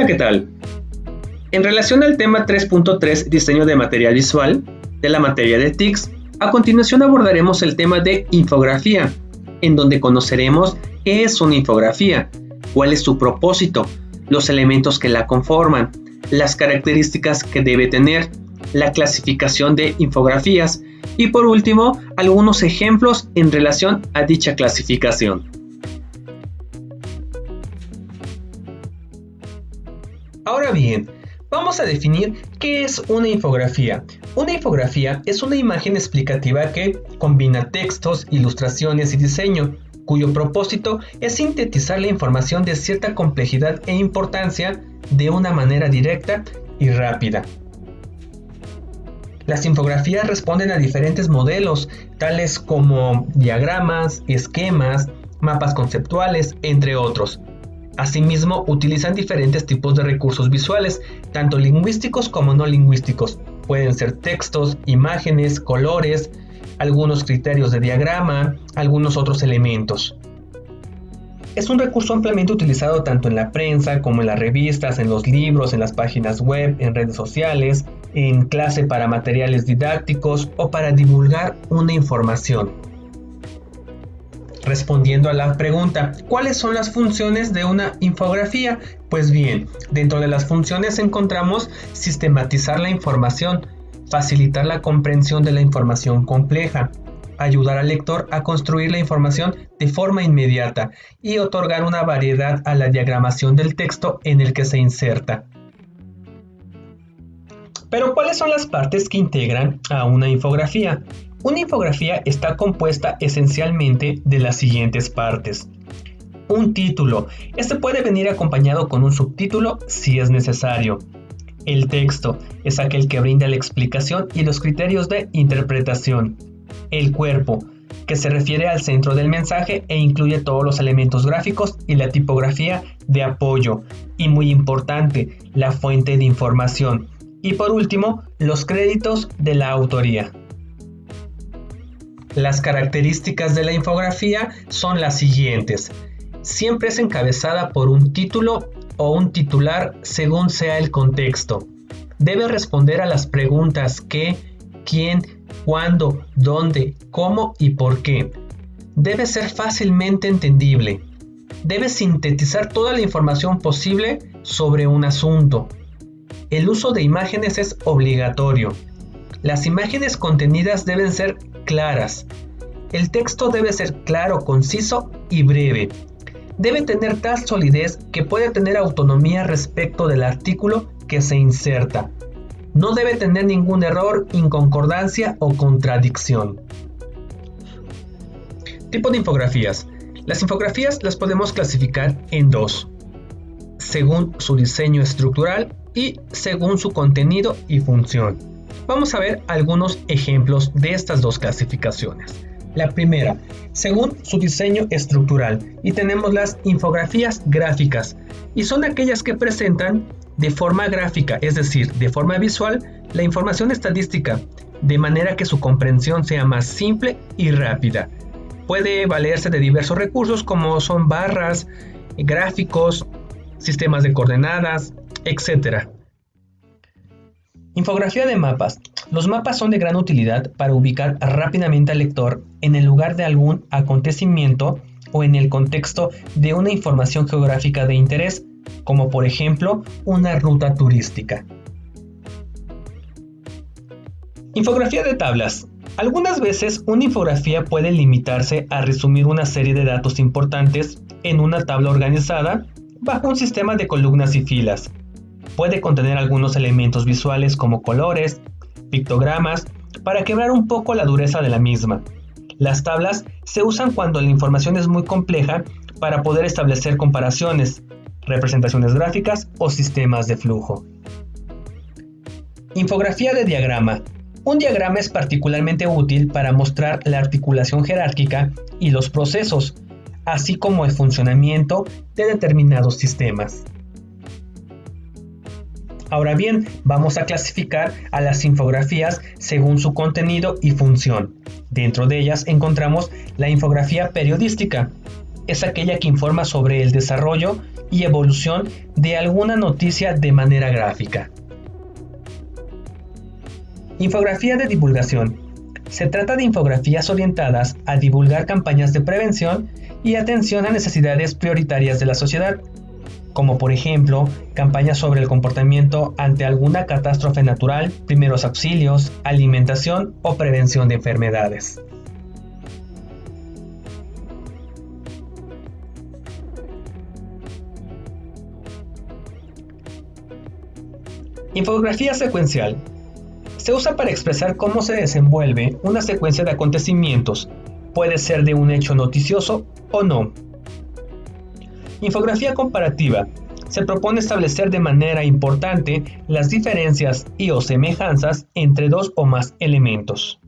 ¿qué tal? En relación al tema 3.3, diseño de material visual, de la materia de TICS, a continuación abordaremos el tema de infografía, en donde conoceremos qué es una infografía, cuál es su propósito, los elementos que la conforman, las características que debe tener, la clasificación de infografías y por último, algunos ejemplos en relación a dicha clasificación. Ahora bien, vamos a definir qué es una infografía. Una infografía es una imagen explicativa que combina textos, ilustraciones y diseño, cuyo propósito es sintetizar la información de cierta complejidad e importancia de una manera directa y rápida. Las infografías responden a diferentes modelos, tales como diagramas, esquemas, mapas conceptuales, entre otros. Asimismo, utilizan diferentes tipos de recursos visuales, tanto lingüísticos como no lingüísticos. Pueden ser textos, imágenes, colores, algunos criterios de diagrama, algunos otros elementos. Es un recurso ampliamente utilizado tanto en la prensa como en las revistas, en los libros, en las páginas web, en redes sociales, en clase para materiales didácticos o para divulgar una información. Respondiendo a la pregunta, ¿cuáles son las funciones de una infografía? Pues bien, dentro de las funciones encontramos sistematizar la información, facilitar la comprensión de la información compleja, ayudar al lector a construir la información de forma inmediata y otorgar una variedad a la diagramación del texto en el que se inserta. Pero, ¿cuáles son las partes que integran a una infografía? Una infografía está compuesta esencialmente de las siguientes partes. Un título. Este puede venir acompañado con un subtítulo si es necesario. El texto es aquel que brinda la explicación y los criterios de interpretación. El cuerpo, que se refiere al centro del mensaje e incluye todos los elementos gráficos y la tipografía de apoyo. Y muy importante, la fuente de información. Y por último, los créditos de la autoría. Las características de la infografía son las siguientes. Siempre es encabezada por un título o un titular según sea el contexto. Debe responder a las preguntas qué, quién, cuándo, dónde, cómo y por qué. Debe ser fácilmente entendible. Debe sintetizar toda la información posible sobre un asunto. El uso de imágenes es obligatorio. Las imágenes contenidas deben ser claras. El texto debe ser claro, conciso y breve. Debe tener tal solidez que puede tener autonomía respecto del artículo que se inserta. No debe tener ningún error, inconcordancia o contradicción. Tipo de infografías. Las infografías las podemos clasificar en dos, según su diseño estructural y según su contenido y función. Vamos a ver algunos ejemplos de estas dos clasificaciones. La primera, según su diseño estructural, y tenemos las infografías gráficas, y son aquellas que presentan de forma gráfica, es decir, de forma visual, la información estadística, de manera que su comprensión sea más simple y rápida. Puede valerse de diversos recursos como son barras, gráficos, sistemas de coordenadas, etc. Infografía de mapas. Los mapas son de gran utilidad para ubicar rápidamente al lector en el lugar de algún acontecimiento o en el contexto de una información geográfica de interés, como por ejemplo una ruta turística. Infografía de tablas. Algunas veces una infografía puede limitarse a resumir una serie de datos importantes en una tabla organizada bajo un sistema de columnas y filas. Puede contener algunos elementos visuales como colores, pictogramas, para quebrar un poco la dureza de la misma. Las tablas se usan cuando la información es muy compleja para poder establecer comparaciones, representaciones gráficas o sistemas de flujo. Infografía de diagrama. Un diagrama es particularmente útil para mostrar la articulación jerárquica y los procesos, así como el funcionamiento de determinados sistemas. Ahora bien, vamos a clasificar a las infografías según su contenido y función. Dentro de ellas encontramos la infografía periodística. es aquella que informa sobre el desarrollo y evolución de alguna noticia de manera gráfica. Infografía de divulgación. Se trata de infografías orientadas a divulgar campañas de prevención y atención a necesidades prioritarias de la sociedad, como por ejemplo, campañas sobre el comportamiento ante alguna catástrofe natural, primeros auxilios, alimentación o prevención de enfermedades. Infografía secuencial. Se usa para expresar cómo se desenvuelve una secuencia de acontecimientos. Puede ser de un hecho noticioso o no. Infografía comparativa. Se propone establecer de manera importante las diferencias y o semejanzas entre dos o más elementos.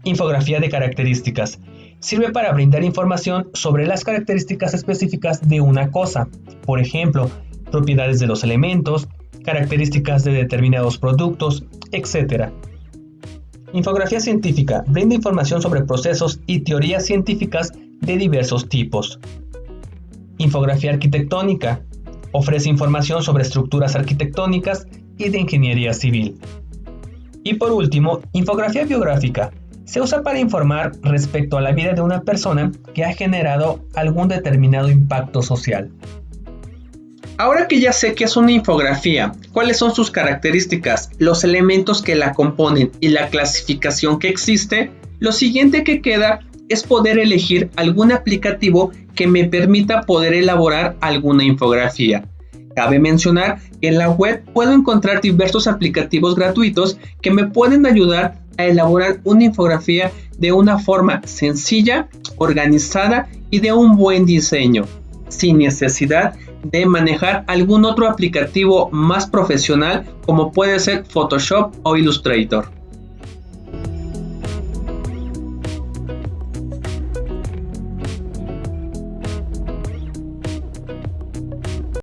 Infografía de características. Sirve para brindar información sobre las características específicas de una cosa, por ejemplo, propiedades de los elementos, características de determinados productos, etc. Infografía científica. Brinda información sobre procesos y teorías científicas de diversos tipos. Infografía arquitectónica. Ofrece información sobre estructuras arquitectónicas y de ingeniería civil. Y por último, infografía biográfica. Se usa para informar respecto a la vida de una persona que ha generado algún determinado impacto social. Ahora que ya sé qué es una infografía, cuáles son sus características, los elementos que la componen y la clasificación que existe, lo siguiente que queda es poder elegir algún aplicativo que me permita poder elaborar alguna infografía. Cabe mencionar que en la web puedo encontrar diversos aplicativos gratuitos que me pueden ayudar a elaborar una infografía de una forma sencilla, organizada y de un buen diseño, sin necesidad de manejar algún otro aplicativo más profesional como puede ser Photoshop o Illustrator.